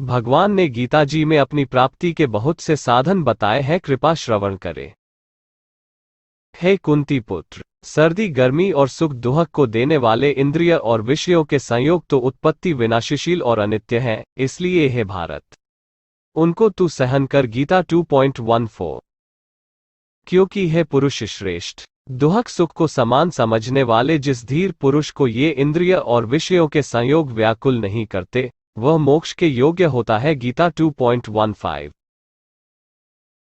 भगवान ने गीता जी में अपनी प्राप्ति के बहुत से साधन बताए हैं, कृपा श्रवण करें। हे कुंती पुत्र, सर्दी गर्मी और सुख दुख को देने वाले इंद्रिय और विषयों के संयोग तो उत्पत्ति विनाशशील और अनित्य हैं, इसलिए हे भारत, उनको तू सहन कर। गीता 2.14। क्योंकि हे पुरुष श्रेष्ठ, दुहक सुख को समान समझने वाले जिस धीर पुरुष को ये इंद्रिय और विषयों के संयोग व्याकुल नहीं करते, वह मोक्ष के योग्य होता है। गीता 2.15।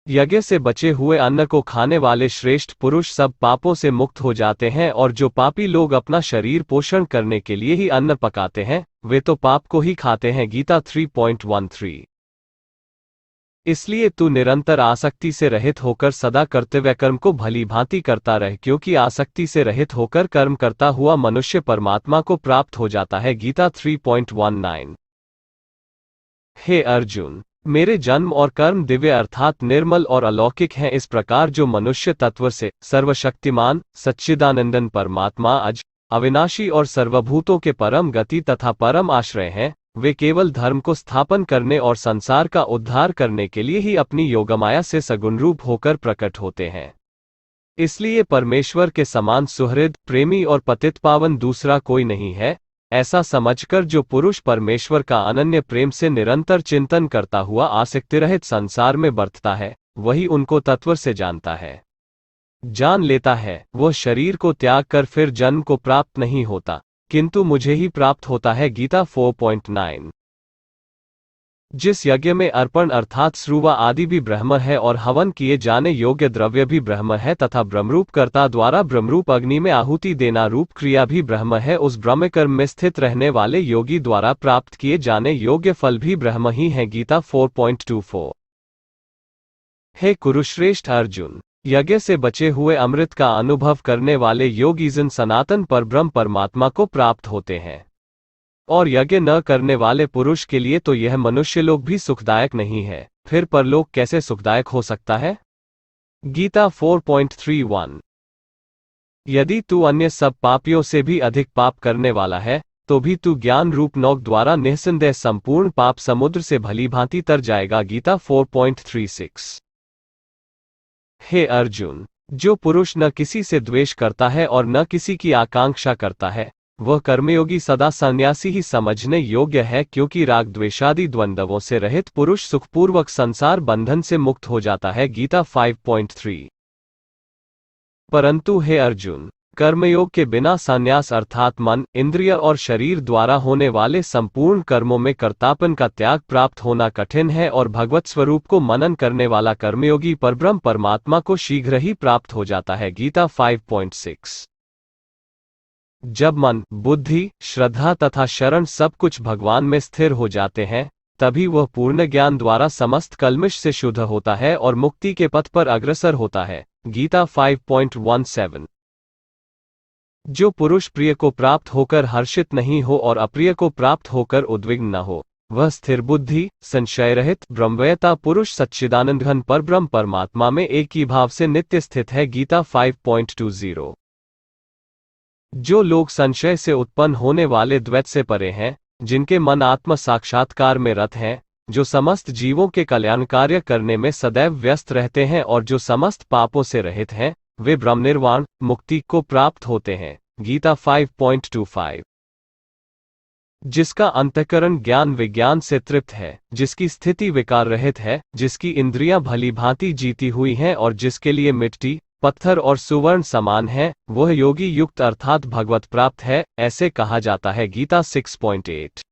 यज्ञ से बचे हुए अन्न को खाने वाले श्रेष्ठ पुरुष सब पापों से मुक्त हो जाते हैं, और जो पापी लोग अपना शरीर पोषण करने के लिए ही अन्न पकाते हैं, वे तो पाप को ही खाते हैं। गीता 3.13। इसलिए तू निरंतर आसक्ति से रहित होकर सदा कर्तव्य कर्म को भली भांति करता रह, क्योंकि आसक्ति से रहित होकर कर्म करता हुआ मनुष्य परमात्मा को प्राप्त हो जाता है। गीता 3.19। हे अर्जुन, मेरे जन्म और कर्म दिव्य अर्थात निर्मल और अलौकिक हैं। इस प्रकार जो मनुष्य तत्व से सर्वशक्तिमान सच्चिदानंदन परमात्मा अज अविनाशी और सर्वभूतों के परम गति तथा परम आश्रय हैं, वे केवल धर्म को स्थापन करने और संसार का उद्धार करने के लिए ही अपनी योगमाया से सगुण रूप होकर प्रकट होते हैं। इसलिए परमेश्वर के समान सुहृद, प्रेमी और पतित पावन दूसरा कोई नहीं है। ऐसा समझकर जो पुरुष परमेश्वर का अनन्य प्रेम से निरंतर चिंतन करता हुआ आसक्ति रहित संसार में बरतता है, वही उनको तत्व से जानता है, जान लेता है। वह शरीर को त्याग कर फिर जन्म को प्राप्त नहीं होता, किंतु मुझे ही प्राप्त होता है। गीता 4.9। जिस यज्ञ में अर्पण अर्थात श्रुवा आदि भी ब्रह्म है और हवन किए जाने योग्य द्रव्य भी ब्रह्म है तथा ब्रह्मरूप कर्ता द्वारा ब्रह्मरूप अग्नि में आहुति देना रूप क्रिया भी ब्रह्म है, उस ब्रह्म कर्म में स्थित रहने वाले योगी द्वारा प्राप्त किए जाने योग्य फल भी ब्रह्म ही है। गीता 4.24। हे कुरुश्रेष्ठ अर्जुन, यज्ञ से बचे हुए अमृत का अनुभव करने वाले योगीजन सनातन परब्रह्म परमात्मा को प्राप्त होते हैं, और यज्ञ न करने वाले पुरुष के लिए तो यह मनुष्यलोक भी सुखदायक नहीं है, फिर परलोक कैसे सुखदायक हो सकता है। गीता 4.31। यदि तू अन्य सब पापियों से भी अधिक पाप करने वाला है, तो भी तू ज्ञान रूप नौक द्वारा निःसंदेह संपूर्ण पाप समुद्र से भली भांति तर जाएगा। गीता 4.36। हे अर्जुन, जो पुरुष न किसी से द्वेष करता है और न किसी की आकांक्षा करता है, वह कर्मयोगी सदा सन्यासी ही समझने योग्य है, क्योंकि राग द्वेषादि द्वंद्वों से रहित पुरुष सुखपूर्वक संसार बंधन से मुक्त हो जाता है। गीता 5.3। परंतु हे अर्जुन, कर्मयोग के बिना संन्यास अर्थात मन, इंद्रिय और शरीर द्वारा होने वाले संपूर्ण कर्मों में कर्तापन का त्याग प्राप्त होना कठिन है, और भगवत स्वरूप को मनन करने वाला कर्मयोगी परब्रह्म परमात्मा को शीघ्र ही प्राप्त हो जाता है। गीता 5.6। जब मन, बुद्धि, श्रद्धा तथा शरण सब कुछ भगवान में स्थिर हो जाते हैं, तभी वह पूर्ण ज्ञान द्वारा समस्त कल्मिष से शुद्ध होता है और मुक्ति के पथ पर अग्रसर होता है। गीता 5.17। जो पुरुष प्रिय को प्राप्त होकर हर्षित नहीं हो और अप्रिय को प्राप्त होकर उद्विग्न न हो, वह स्थिर बुद्धि, संशय रहित ब्रह्मवेता पुरुष सच्चिदानंद घन परब्रह्म परमात्मा में एक ही भाव से नित्य स्थित है। गीता 5.20। जो लोग संशय से उत्पन्न होने वाले द्वैत से परे हैं, जिनके मन आत्म साक्षात्कार में रत हैं, जो समस्त जीवों के कल्याण कार्य करने में सदैव व्यस्त रहते हैं और जो समस्त पापों से रहित हैं, वे ब्रह्मनिर्वाण मुक्ति को प्राप्त होते हैं। गीता 5.25। जिसका अंतःकरण ज्ञान विज्ञान से तृप्त है, जिसकी स्थिति विकार रहित है, जिसकी इंद्रियां भली भांति जीती हुई हैं और जिसके लिए मिट्टी, पत्थर और सुवर्ण समान है, वह योगी युक्त अर्थात भगवत प्राप्त है, ऐसे कहा जाता है। गीता 6.8।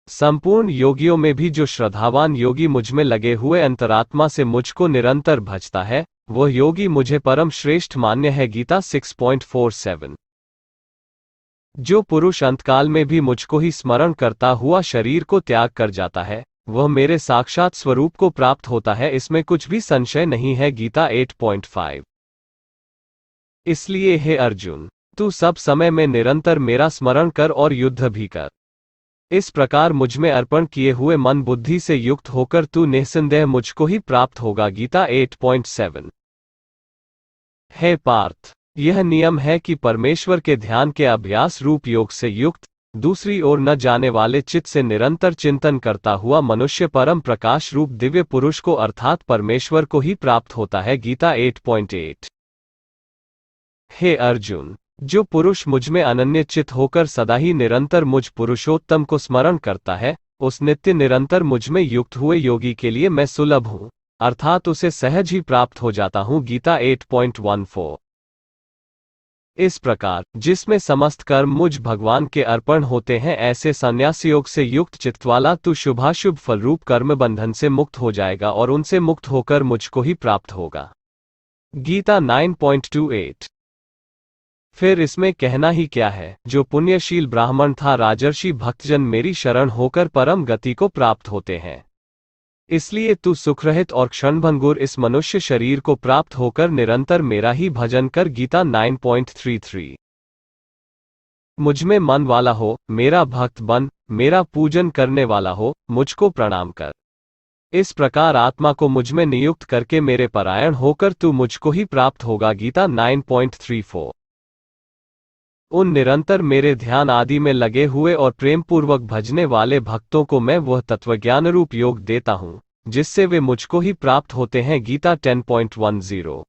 संपूर्ण योगियों में भी जो श्रद्धावान योगी मुझमें लगे हुए अंतरात्मा से मुझको निरंतर भजता है, वह योगी मुझे परम श्रेष्ठ मान्य है। गीता 6.47। जो पुरुष अंतकाल में भी मुझको ही स्मरण करता हुआ शरीर को त्याग कर जाता है, वह मेरे साक्षात स्वरूप को प्राप्त होता है, इसमें कुछ भी संशय नहीं है। गीता 8.5। इसलिए हे अर्जुन, तू सब समय में निरंतर मेरा स्मरण कर और युद्ध भी कर। इस प्रकार मुझमें अर्पण किए हुए मन बुद्धि से युक्त होकर तू निःसंदेह मुझको ही प्राप्त होगा। गीता 8.7। हे पार्थ, यह नियम है कि परमेश्वर के ध्यान के अभ्यास रूप योग से युक्त दूसरी ओर न जाने वाले चित्त से निरंतर चिंतन करता हुआ मनुष्य परम प्रकाश रूप दिव्य पुरुष को अर्थात परमेश्वर को ही प्राप्त होता है। गीता 8.8। हे अर्जुन, जो पुरुष मुझमें अनन्य चित्त होकर सदा ही निरंतर मुझ पुरुषोत्तम को स्मरण करता है, उस नित्य निरंतर मुझमें युक्त हुए योगी के लिए मैं सुलभ हूँ, अर्थात उसे सहज ही प्राप्त हो जाता हूँ। गीता 8.14। इस प्रकार जिसमें समस्त कर्म मुझ भगवान के अर्पण होते हैं, ऐसे संन्यास योग से युक्त चित्त वाला तू शुभाशुभ फल रूप कर्म बंधन से मुक्त हो जाएगा और उनसे मुक्त होकर मुझको ही प्राप्त होगा। गीता 9.28। फिर इसमें कहना ही क्या है, जो पुण्यशील ब्राह्मण था राजर्षि भक्तजन मेरी शरण होकर परम गति को प्राप्त होते हैं। इसलिए तू सुखरहित और क्षणभंगुर इस मनुष्य शरीर को प्राप्त होकर निरंतर मेरा ही भजन कर। गीता 9.33। मुझमें मन वाला हो, मेरा भक्त बन, मेरा पूजन करने वाला हो, मुझको प्रणाम कर। इस प्रकार आत्मा को मुझमें नियुक्त करके मेरे परायण होकर तू मुझको ही प्राप्त होगा। गीता 9.34। उन निरंतर मेरे ध्यान आदि में लगे हुए और प्रेम पूर्वक भजने वाले भक्तों को मैं वह तत्वज्ञान रूप योग देता हूं, जिससे वे मुझको ही प्राप्त होते हैं। गीता 10.10।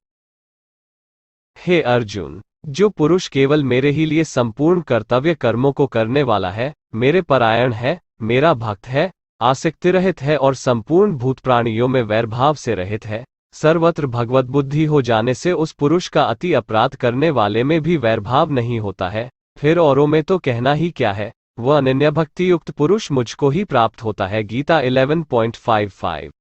हे अर्जुन, जो पुरुष केवल मेरे ही लिए संपूर्ण कर्तव्य कर्मों को करने वाला है, मेरे परायण है, मेरा भक्त है, आसक्ति रहित है और संपूर्ण भूत प्राणियों में वैरभाव से रहित है, सर्वत्र भगवत बुद्धि हो जाने से उस पुरुष का अति अपराध करने वाले में भी वैरभाव नहीं होता है। फिर औरों में तो कहना ही क्या है, वह अनन्य भक्ति युक्त पुरुष मुझको ही प्राप्त होता है। गीता 11.55।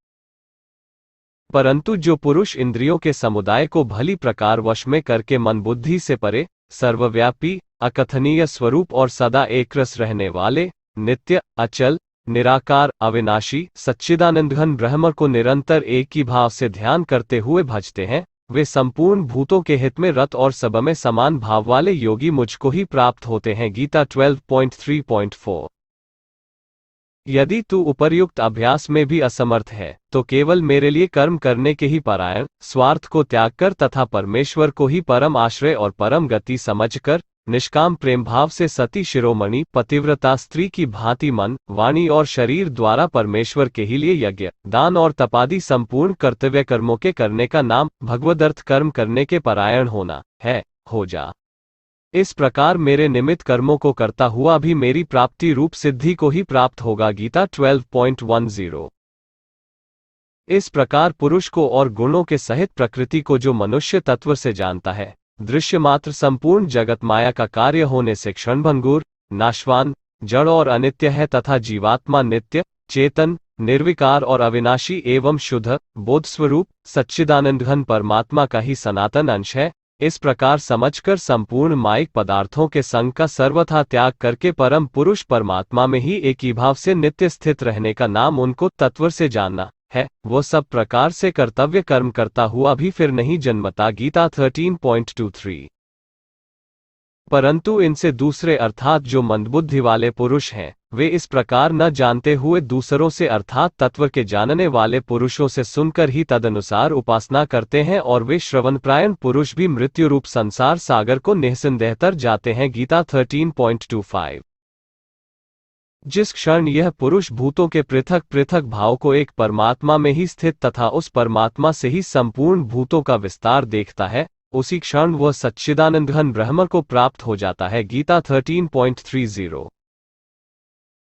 परंतु जो पुरुष इंद्रियों के समुदाय को भली प्रकार वश में करके मन बुद्धि से परे, सर्वव्यापी, अकथनीय स्वरूप और सदा एकरस रहने वाले, नित्य, अचल, निराकार, अविनाशी, सच्चिदानंदघन ब्रह्म को निरंतर एक ही भाव से ध्यान करते हुए भजते हैं, वे संपूर्ण भूतों के हित में रत और सब में समान भाव वाले योगी मुझको ही प्राप्त होते हैं। गीता 12.3.4। यदि तू उपर्युक्त अभ्यास में भी असमर्थ है, तो केवल मेरे लिए कर्म करने के ही परायण, स्वार्थ को त्याग कर तथा परमेश्वर को ही परम आश्रय और परम गति समझकर निष्काम प्रेम भाव से सती शिरोमणि पतिव्रता स्त्री की भांति मन, वाणी और शरीर द्वारा परमेश्वर के ही लिए यज्ञ, दान और तपादि संपूर्ण कर्तव्य कर्मों के करने का नाम भगवदर्थ कर्म करने के परायण होना है, हो जा। इस प्रकार मेरे निमित्त कर्मों को करता हुआ भी मेरी प्राप्ति रूप सिद्धि को ही प्राप्त होगा। गीता 12.10। इस प्रकार पुरुष को और गुणों के सहित प्रकृति को जो मनुष्य तत्व से जानता है, दृश्य मात्र संपूर्ण जगत माया का कार्य होने से क्षणभंगुर, नाशवान, जड़ और अनित्य है तथा जीवात्मा नित्य, चेतन, निर्विकार और अविनाशी एवं शुद्ध बोध स्वरूप सच्चिदानंदघन परमात्मा का ही सनातन अंश है। इस प्रकार समझकर संपूर्ण मायिक पदार्थों के संग का सर्वथा त्याग करके परम पुरुष परमात्मा में ही एक ही भाव से नित्य स्थित रहने का नाम उनको तत्व से जानना है। वो सब प्रकार से कर्तव्य कर्म करता हुआ भी फिर नहीं जन्मता। गीता 13.23। परंतु इनसे दूसरे अर्थात जो मंदबुद्धि वाले पुरुष हैं, वे इस प्रकार न जानते हुए दूसरों से अर्थात तत्व के जानने वाले पुरुषों से सुनकर ही तदनुसार उपासना करते हैं और वे श्रवणप्रायण पुरुष भी मृत्यु रूप संसार सागर को निःसंदेह तर जाते हैं। गीता 13.25। जिस क्षण यह पुरुष भूतों के पृथक पृथक भाव को एक परमात्मा में ही स्थित तथा उस परमात्मा से ही संपूर्ण भूतों का विस्तार देखता है, उसी क्षण वह सच्चिदानंदघन ब्रह्म को प्राप्त हो जाता है। गीता 13.30।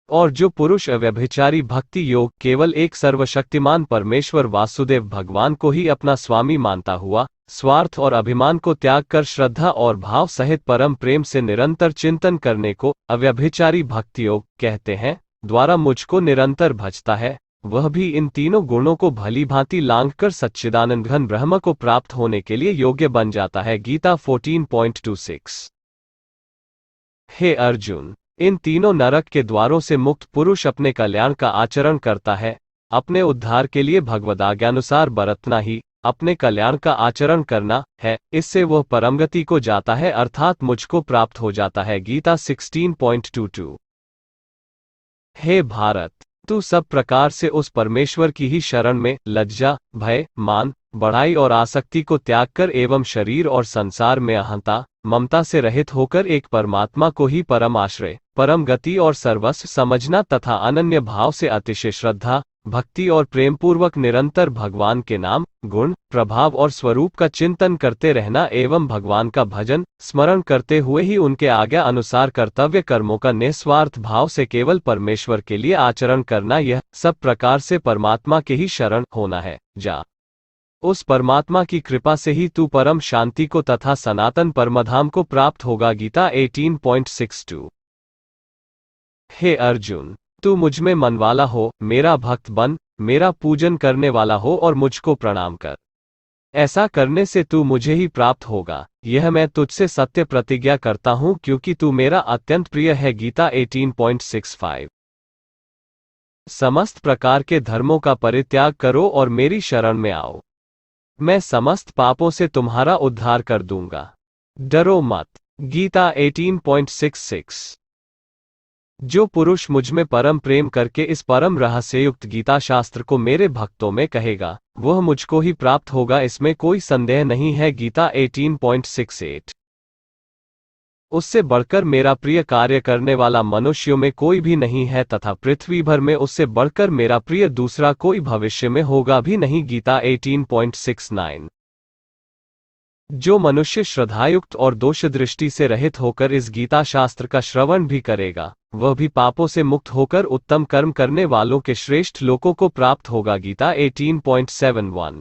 और जो पुरुष अव्यभिचारी भक्ति योग केवल एक सर्वशक्तिमान परमेश्वर वासुदेव भगवान को ही अपना स्वामी मानता हुआ, स्वार्थ और अभिमान को त्याग कर श्रद्धा और भाव सहित परम प्रेम से निरंतर चिंतन करने को अव्यभिचारी भक्ति योग कहते हैं, द्वारा मुझको निरंतर भजता है, वह भी इन तीनों गुणों को भली भांति लांघ कर सच्चिदानंदघन ब्रह्म को प्राप्त होने के लिए योग्य बन जाता है। गीता 14.26। हे अर्जुन, इन तीनों नरक के द्वारों से मुक्त पुरुष अपने कल्याण का आचरण करता है। अपने उद्धार के लिए भगवदाज्ञानुसार बरतना ही अपने कल्याण का आचरण करना है, इससे वह परमगति को जाता है अर्थात मुझको प्राप्त हो जाता है। गीता 16.22। हे भारत, तू सब प्रकार से उस परमेश्वर की ही शरण में लज्जा, भय, मान, बढ़ाई और आसक्ति को त्याग कर एवं शरीर और संसार में अहंता ममता से रहित होकर एक परमात्मा को ही परम आश्रय, परम गति और सर्वस्व समझना तथा अनन्य भाव से अतिशय श्रद्धा, भक्ति और प्रेम पूर्वक निरंतर भगवान के नाम, गुण, प्रभाव और स्वरूप का चिंतन करते रहना एवं भगवान का भजन, स्मरण करते हुए ही उनके आज्ञा अनुसार कर्तव्य कर्मों का निस्वार्थ भाव से केवल परमेश्वर के लिए आचरण करना, यह सब प्रकार से परमात्मा के ही शरण होना है। जा उस परमात्मा की कृपा से ही तू परम शांति को तथा सनातन परमधाम को प्राप्त होगा। गीता 18.62। हे अर्जुन, तू मुझमें मनवाला हो, मेरा भक्त बन, मेरा पूजन करने वाला हो और मुझको प्रणाम कर। ऐसा करने से तू मुझे ही प्राप्त होगा, यह मैं तुझसे सत्य प्रतिज्ञा करता हूं, क्योंकि तू मेरा अत्यंत प्रिय है। गीता 18.65। समस्त प्रकार के धर्मों का परित्याग करो और मेरी शरण में आओ, मैं समस्त पापों से तुम्हारा उद्धार कर दूंगा, डरो मत। गीता 18.66। जो पुरुष मुझमें परम प्रेम करके इस परम रहस्ययुक्त गीता शास्त्र को मेरे भक्तों में कहेगा, वह मुझको ही प्राप्त होगा, इसमें कोई संदेह नहीं है। गीता 18.68। उससे बढ़कर मेरा प्रिय कार्य करने वाला मनुष्यों में कोई भी नहीं है तथा पृथ्वी भर में उससे बढ़कर मेरा प्रिय दूसरा कोई भविष्य में होगा भी नहीं। गीता 18.69। जो मनुष्य श्रद्धायुक्त और दोष दृष्टि से रहित होकर इस गीता शास्त्र का श्रवण भी करेगा, वह भी पापों से मुक्त होकर उत्तम कर्म करने वालों के श्रेष्ठ लोकों को प्राप्त होगा। गीता 18.71।